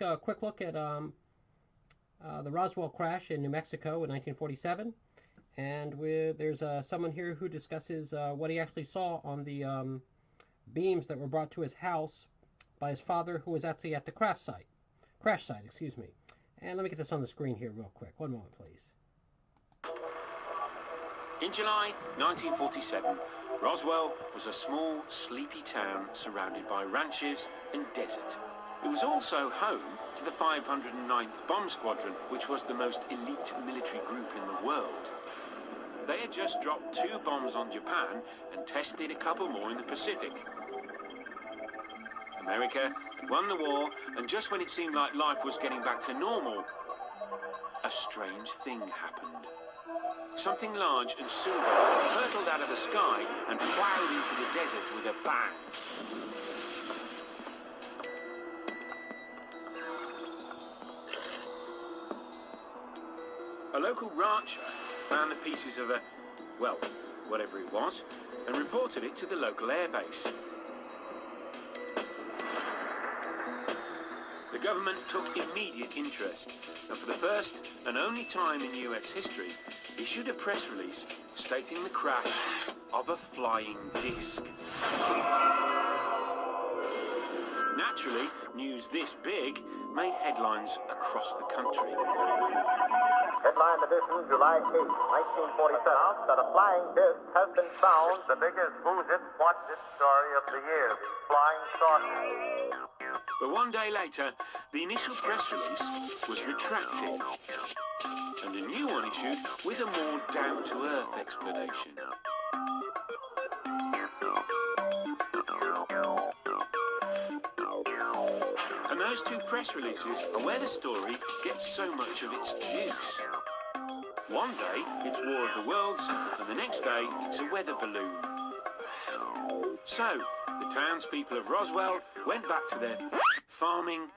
a quick look at the Roswell crash in New Mexico in 1947. And there's someone here who discusses what he actually saw on the beams that were brought to his house by his father, who was actually at the crash site. Excuse me. And let me get this on the screen here real quick. One moment, please. In July 1947, Roswell was a small, sleepy town surrounded by ranches and desert. It was also home to the 509th Bomb Squadron, which was the most elite military group in the world. They had just dropped 2 bombs on Japan and tested a couple more in the Pacific. America had won the war, and just when it seemed like life was getting back to normal, a strange thing happened. Something large and silver hurtled out of the sky and plowed into the desert with a bang. A local rancher found the pieces of well, whatever it was, and reported it to the local airbase. The government took immediate interest, and for the first and only time in US history, issued a press release stating the crash of a flying disc. Naturally, news this big made headlines across the country. Headline edition, July 8, 1947, that a flying disc has been found. The biggest who's it, what's it story of the year, flying saucer. But one day later, the initial press release was retracted, and a new one issued with a more down-to-earth explanation. And those 2 press releases are where the story gets so much of its juice. One day, it's War of the Worlds, and the next day, it's a weather balloon. So, the townspeople of Roswell went back to their farming,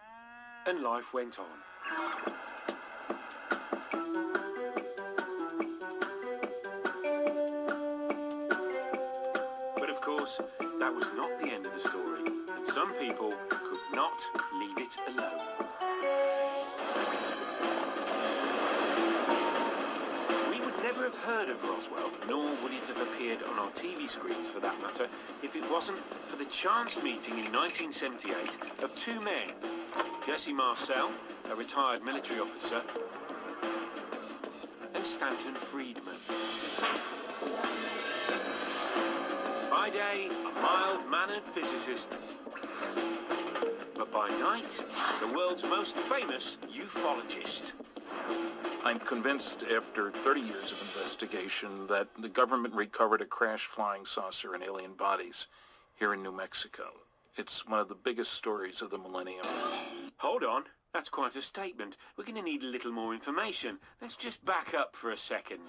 and life went on. But of course, that was not the end of the story, and some people could not leave it alone. We would never have heard of Roswell, nor would it have appeared on our TV screens for that matter, if it wasn't for the chance meeting in 1978 of 2 men, Jesse Marcel, a retired military officer, and Stanton Friedman. By day, a mild-mannered physicist, but by night, the world's most famous ufologist. I'm convinced after 30 years of investigation that the government recovered a crashed flying saucer and alien bodies here in New Mexico. It's one of the biggest stories of the millennium. Hold on, that's quite a statement. We're going to need a little more information. Let's just back up for a second.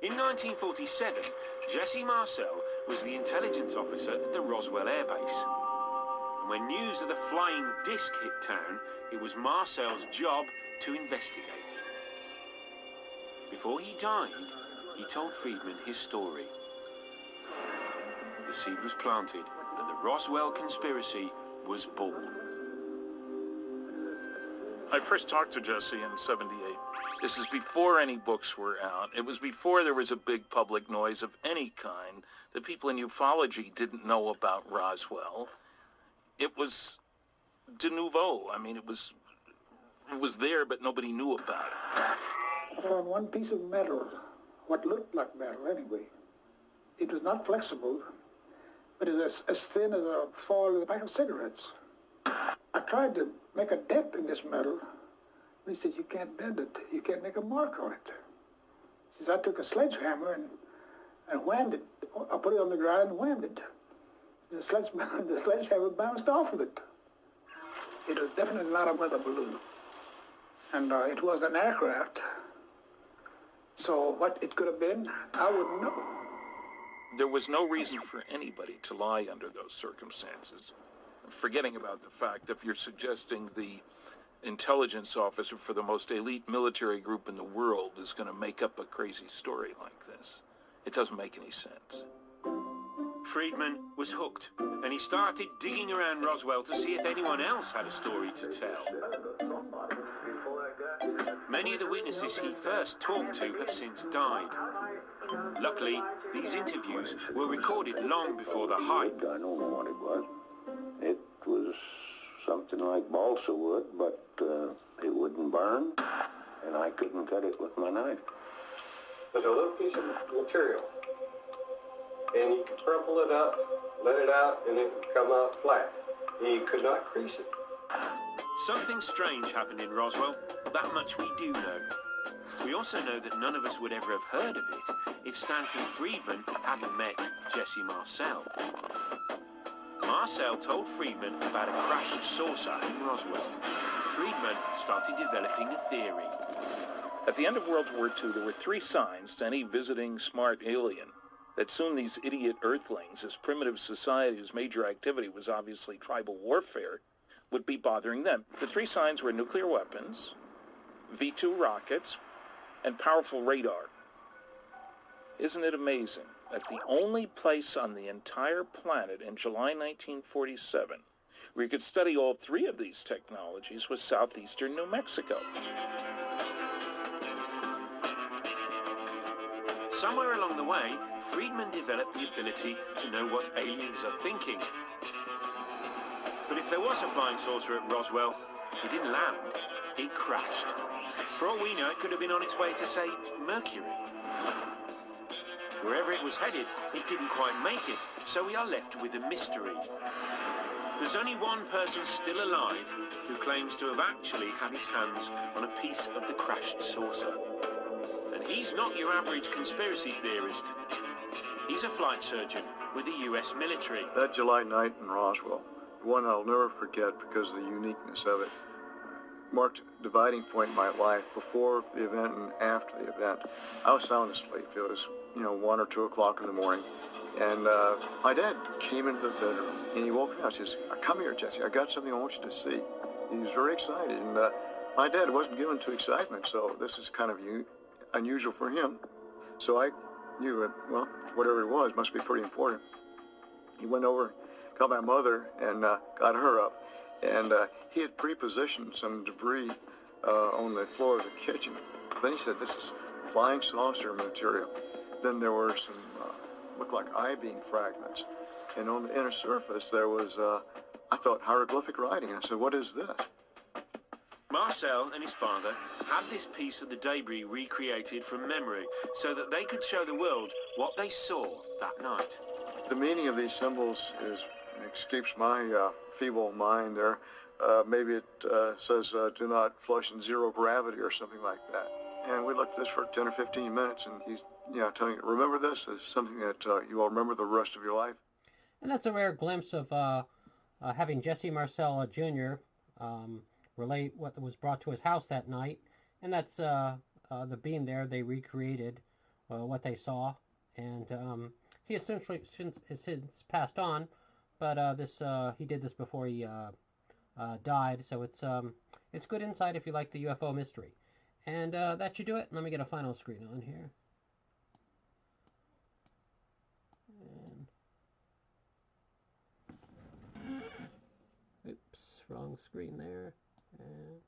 In 1947, Jesse Marcel was the intelligence officer at the Roswell Air Base. And when news of the flying disc hit town, it was Marcel's job to investigate. Before he died, he told Friedman his story. The seed was planted, and the Roswell conspiracy was born. I first talked to Jesse in '78. This is before any books were out. It was before there was a big public noise of any kind. The people in ufology didn't know about Roswell. It was de nouveau. I mean, it was there, but nobody knew about it. I found one piece of metal, what looked like metal anyway. It was not flexible, but it was as thin as a foil in a pack of cigarettes. I tried to make a dent in this metal. He says, you can't bend it. You can't make a mark on it. He says, I took a sledgehammer and whammed it. I put it on the ground and whammed it. The sledgehammer bounced off of it. It was definitely not a weather balloon. And it was an aircraft. So what it could have been, I wouldn't know. There was no reason for anybody to lie under those circumstances. Forgetting about the fact, if you're suggesting the intelligence officer for the most elite military group in the world is going to make up a crazy story like this, it doesn't make any sense. Friedman was hooked, and he started digging around Roswell to see if anyone else had a story to tell. Many of the witnesses he first talked to have since died. Luckily, these interviews were recorded long before the hype. I don't know what it was. It was something like balsa wood, but it wouldn't burn, and I couldn't cut it with my knife. There's a little piece of material, and you could crumple it up, let it out, and it would come out flat. You could not crease it. Something strange happened in Roswell, that much we do know. We also know that none of us would ever have heard of it if Stanton Friedman hadn't met Jesse Marcel. Marcel told Friedman about a crashed saucer in Roswell. Friedman started developing a theory. At the end of World War II, there were 3 signs to any visiting smart alien that soon these idiot Earthlings, this primitive society whose major activity was obviously tribal warfare, would be bothering them. The 3 signs were nuclear weapons, V-2 rockets, and powerful radar. Isn't it amazing that the only place on the entire planet in July 1947 where you could study all 3 of these technologies was southeastern New Mexico? Somewhere along the way, Friedman developed the ability to know what aliens are thinking. But if there was a flying saucer at Roswell, it didn't land, it crashed. For all we know, it could have been on its way to, say, Mercury. Wherever it was headed, it didn't quite make it, so we are left with a mystery. There's only one person still alive who claims to have actually had his hands on a piece of the crashed saucer. And he's not your average conspiracy theorist. He's a flight surgeon with the US military. That July night in Roswell, one I'll never forget because of the uniqueness of it, marked a dividing point in my life before the event and after the event. I was sound asleep. It was, 1 or 2 o'clock in the morning. And my dad came into the bedroom and he woke me up and says, "Come here, Jesse, I got something I want you to see." He was very excited, and my dad wasn't given to excitement, so this is kind of unusual for him. So I knew that, well, whatever it was must be pretty important. He went over, called my mother, and got her up. And he had pre-positioned some debris on the floor of the kitchen. Then he said, "This is flying saucer material." Then there were some, looked like I-beam fragments. And on the inner surface, there was, I thought, hieroglyphic writing. I said, "What is this?" Marcel and his father had this piece of the debris recreated from memory so that they could show the world what they saw that night. The meaning of these symbols escapes my feeble mind there. Maybe it says, "Do not flush in zero gravity," or something like that. And we looked at this for 10 or 15 minutes, and he's telling you, "Remember this as something that you will remember the rest of your life." And that's a rare glimpse of having Jesse Marcel Jr. Relate what was brought to his house that night. And that's the beam there. They recreated what they saw. And he essentially has since passed on, but he did this before he died. So it's good insight if you like the UFO mystery. And that should do it. Let me get a final screen on here. And, oops, wrong screen there. And